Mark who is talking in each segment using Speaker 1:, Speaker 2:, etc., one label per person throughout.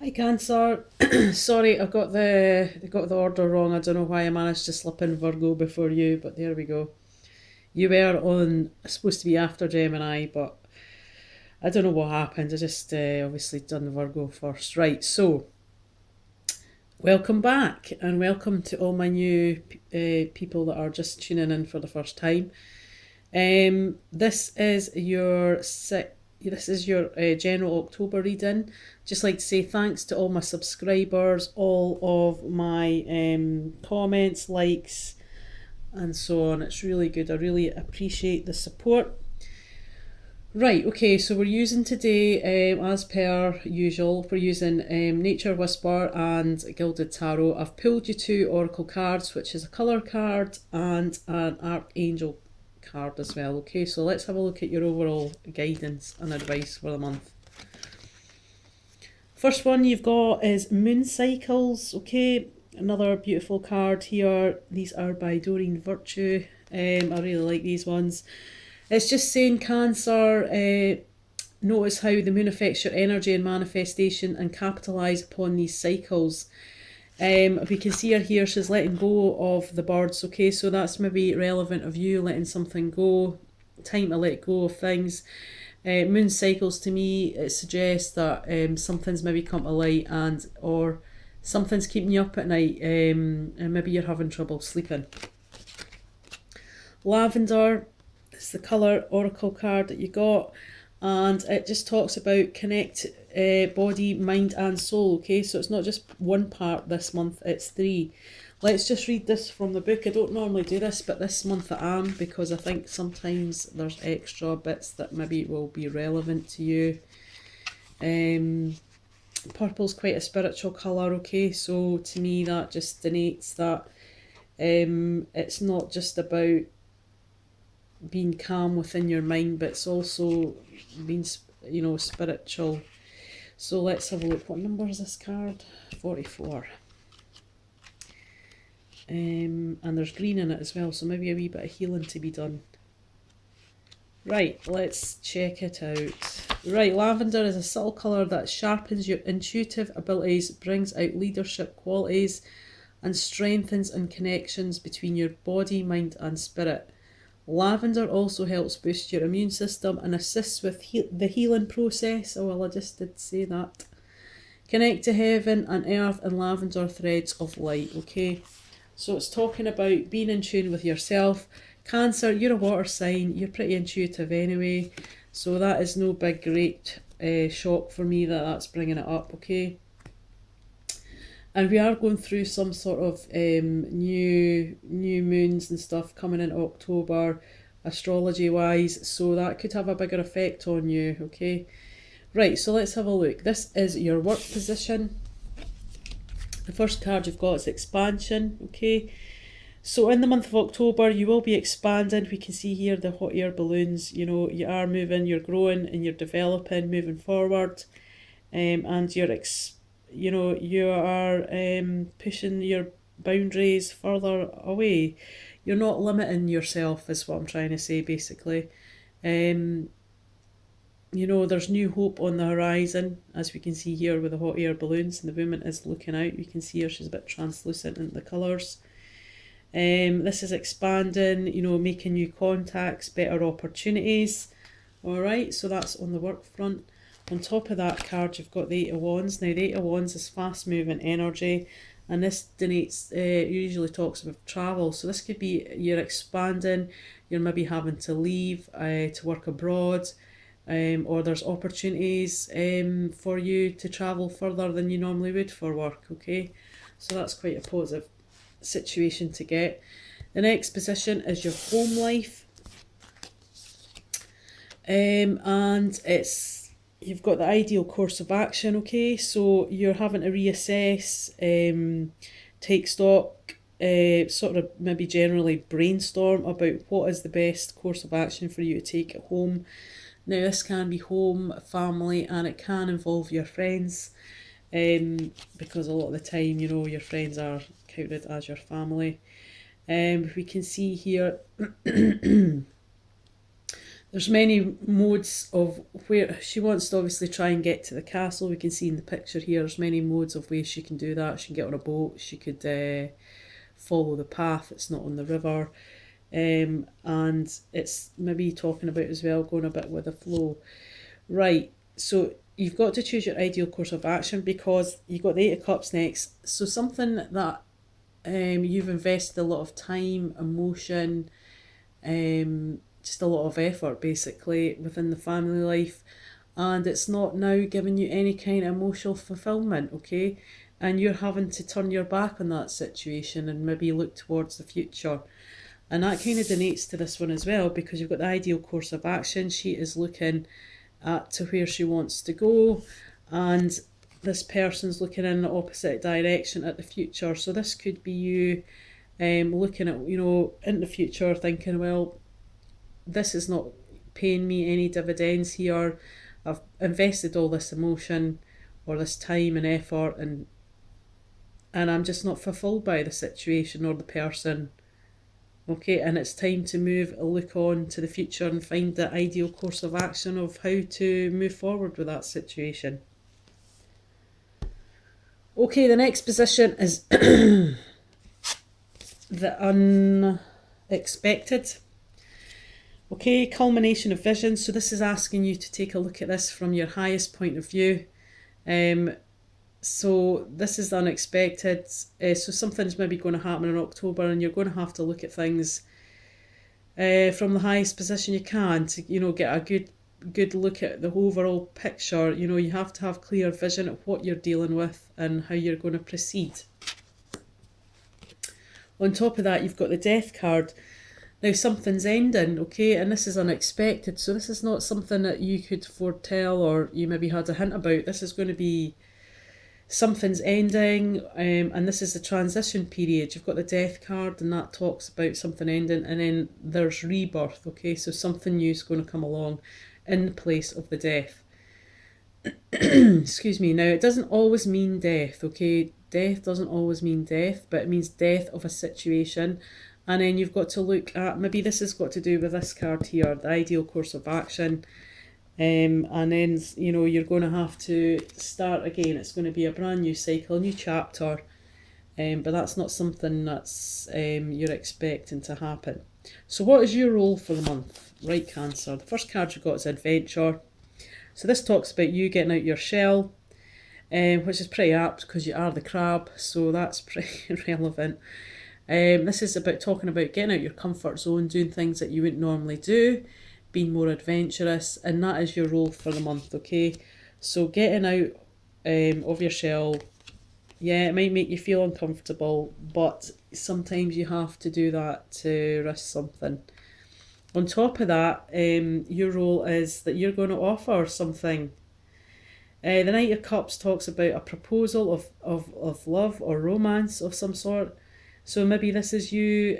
Speaker 1: Hi Cancer. Sorry, I got the order wrong. I don't know why I managed to slip in Virgo before you, but there we go. You were on supposed to be after Gemini, but I don't know what happened. I just obviously done Virgo first. Right, so welcome back and welcome to all my new people that are just tuning in for the first time. This is your general October reading. Just like to say thanks to all my subscribers, all of my comments, likes, and so on. It's really good. I really appreciate the support. Right, okay, so we're using today, as per usual, we're using Nature Whisper and Gilded Tarot. I've pulled you two Oracle cards, which is a colour card and an Archangel card as well. Okay, so let's have a look at your overall guidance and advice for the month. First one you've got is Moon Cycles. Okay, another beautiful card here. These are by Doreen Virtue. I really like these ones. It's just saying Cancer, notice how the moon affects your energy and manifestation and capitalise upon these cycles. We can see her here, she's letting go of the birds, okay, so that's maybe relevant of you letting something go, time to let go of things. Moon cycles, to me, it suggests that something's maybe come to light or something's keeping you up at night, and maybe you're having trouble sleeping. Lavender, it's the colour oracle card that you got, and it just talks about connect body, mind and soul. Okay, so it's not just one part this month, it's three. Let's just read this from the book. I don't normally do this, but this month I am, because I think sometimes there's extra bits that maybe will be relevant to you. Purple's quite a spiritual colour, okay, so to me that just denotes that it's not just about being calm within your mind, but it's also being, spiritual. So let's have a look. What number is this card? 44. And there's green in it as well, so maybe a wee bit of healing to be done. Right, let's check it out. Right, lavender is a subtle colour that sharpens your intuitive abilities, brings out leadership qualities, and strengthens and connections between your body, mind and spirit. Lavender also helps boost your immune system and assists with the healing process. Oh, well, I just did say that. Connect to heaven and earth and lavender threads of light, okay? So it's talking about being in tune with yourself. Cancer, you're a water sign. You're pretty intuitive anyway. So that is no big, great shock for me that that's bringing it up, okay? And we are going through some sort of new moons and stuff coming in October, astrology wise, so that could have a bigger effect on you, okay? Right, so let's have a look. This is your work position. The first card you've got is expansion, okay? So in the month of October, you will be expanding. We can see here the hot air balloons. You know, you are moving, you're growing and you're developing, moving forward, and you are pushing your boundaries further away. You're not limiting yourself, is what I'm trying to say, basically. There's new hope on the horizon, as we can see here with the hot air balloons, and the woman is looking out. You can see her, she's a bit translucent in the colours. This is expanding, making new contacts, better opportunities. Alright, so that's on the work front. On top of that card, you've got the Eight of Wands. Now, the Eight of Wands is fast-moving energy, and this denotes, usually talks about travel. So this could be you're expanding, you're maybe having to leave to work abroad, or there's opportunities for you to travel further than you normally would for work, okay? So that's quite a positive situation to get. The next position is your home life. And you've got the ideal course of action, okay? So you're having to reassess, take stock, sort of maybe generally brainstorm about what is the best course of action for you to take at home. Now, this can be home, family, and it can involve your friends, because a lot of the time, your friends are counted as your family. We can see here There's many modes of where she wants to obviously try and get to the castle. We can see in the picture here, there's many modes of ways she can do that. She can get on a boat, she could follow the path that's not on the river. And it's maybe talking about as well going a bit with the flow. Right, so you've got to choose your ideal course of action because you've got the Eight of Cups next. So something that you've invested a lot of time, emotion, just a lot of effort basically within the family life, and it's not now giving you any kind of emotional fulfillment, okay? And you're having to turn your back on that situation and maybe look towards the future. And that kind of donates to this one as well because you've got the ideal course of action. She is looking at to where she wants to go, and this person's looking in the opposite direction at the future. So this could be you looking at, you know, in the future thinking, well, this is not paying me any dividends here. I've invested all this emotion or this time and effort, and I'm just not fulfilled by the situation or the person. Okay, and it's time to look on to the future and find the ideal course of action of how to move forward with that situation. Okay, the next position is the unexpected. Okay, culmination of vision. So this is asking you to take a look at this from your highest point of view. So this is the unexpected. So something's maybe going to happen in October, and you're going to have to look at things from the highest position you can to, you know, get a good look at the overall picture. You know, you have to have clear vision of what you're dealing with and how you're going to proceed. On top of that, you've got the Death card. Now something's ending, okay, and this is unexpected. So this is not something that you could foretell or you maybe had a hint about. This is going to be something's ending, and this is the transition period. You've got the Death card, and that talks about something ending, and then there's rebirth, okay, so something new is going to come along in place of the death. Excuse me. Now, it doesn't always mean death, okay? Death doesn't always mean death, but it means death of a situation. And then you've got to look at, maybe this has got to do with this card here, the ideal course of action. And then, you know, you're going to have to start again. It's going to be a brand new cycle, a new chapter. But that's not something that's you're expecting to happen. So what is your role for the month? Right, Cancer. The first card you've got is Adventure. So this talks about you getting out your shell, which is pretty apt because you are the crab, so that's pretty relevant. This is about talking about getting out your comfort zone, doing things that you wouldn't normally do, being more adventurous, and that is your role for the month, okay? So getting out of your shell, yeah, it might make you feel uncomfortable, but sometimes you have to do that to risk something. On top of that, your role is that you're going to offer something. The Knight of Cups talks about a proposal of love or romance of some sort. So maybe this is you,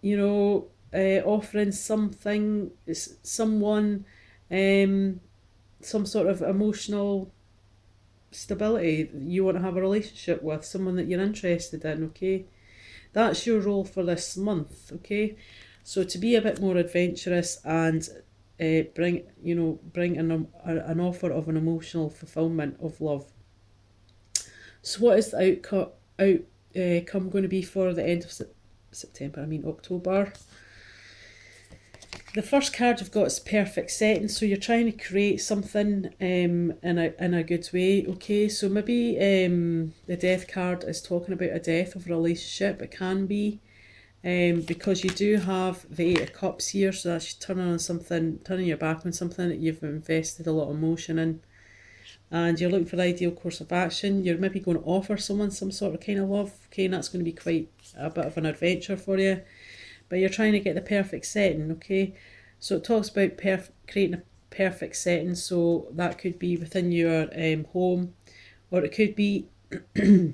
Speaker 1: you know, offering something, someone, some sort of emotional stability you want to have a relationship with, someone that you're interested in, okay? That's your role for this month, okay? So to be a bit more adventurous and bring an offer of an emotional fulfillment of love. So what is the outcome going to be for the end of October? The first card you've got is perfect setting, so you're trying to create something in a good way, okay? So maybe the Death card is talking about a death of a relationship. It can be because you do have the Eight of Cups here, so that's turning your back on something that you've invested a lot of emotion in, and you're looking for the ideal course of action. You're maybe going to offer someone some sort of kind of love, okay, and that's going to be quite a bit of an adventure for you. But you're trying to get the perfect setting, okay? So it talks about creating a perfect setting, so that could be within your home, or it could be, you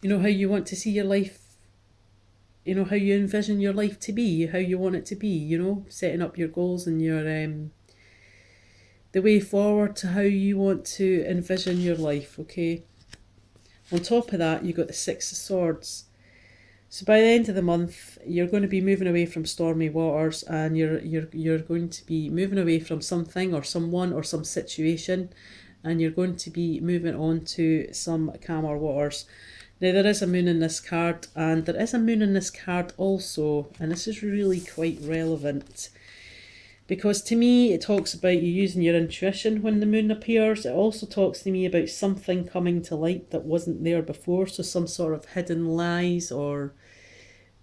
Speaker 1: know, how you want to see your life, you know, how you envision your life to be, how you want it to be, you know, setting up your goals and your, the way forward to how you want to envision your life, okay? On top of that, you've got the Six of Swords. So by the end of the month, you're going to be moving away from stormy waters, and you're going to be moving away from something or someone or some situation, and you're going to be moving on to some calmer waters. Now there is a moon in this card, and there is a moon in this card also, and this is really quite relevant. Because to me, it talks about you using your intuition when the moon appears. It also talks to me about something coming to light that wasn't there before. So some sort of hidden lies, or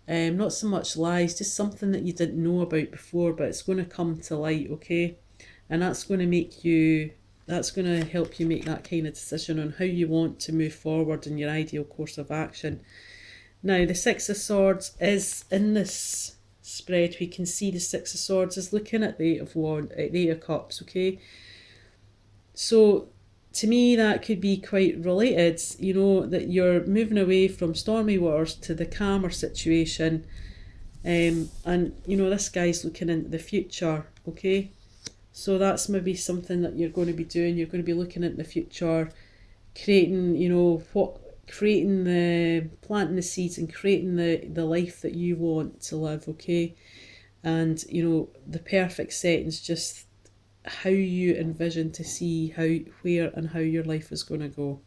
Speaker 1: not so much lies, just something that you didn't know about before, but it's going to come to light, okay? And that's going to help you make that kind of decision on how you want to move forward in your ideal course of action. Now, the Six of Swords is in this spread. We can see the Six of Swords is looking at the Eight of Cups, okay? So to me, that could be quite related, that you're moving away from stormy waters to the calmer situation. And this guy's looking into the future, okay? So that's maybe something that you're going to be doing. You're going to be looking into the future, creating planting the seeds and creating the life that you want to live, okay? And the perfect setting's just how you envision to see where and how your life is going to go.